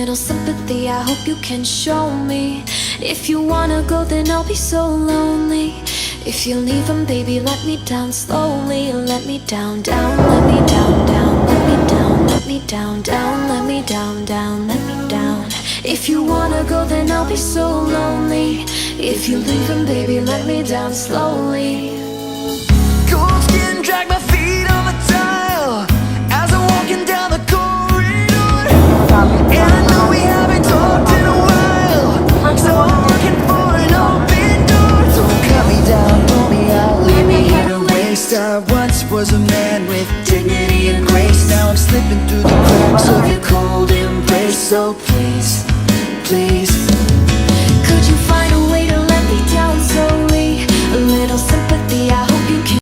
little sympathy, I hope you can show me. If you wanna go, then I'll be so lonely. If you leave him, baby, let me down slowly. Let me down, down, let me down, down, let me down, let me down, down, let me down, down, let me down. If you wanna go, then I'll be so lonely. If you leave him, baby, let me down slowly. Cold skin, drag my feet on the tile as I'm walking down the corridor. And I know we haven't talked in a while, so I'm looking for an open door. Don't cut me down, pull me out, leave me here to waste. I once was a man with dignity and grace. Now I'm slipping through the cracks of your cold embrace. So please, please, could you find a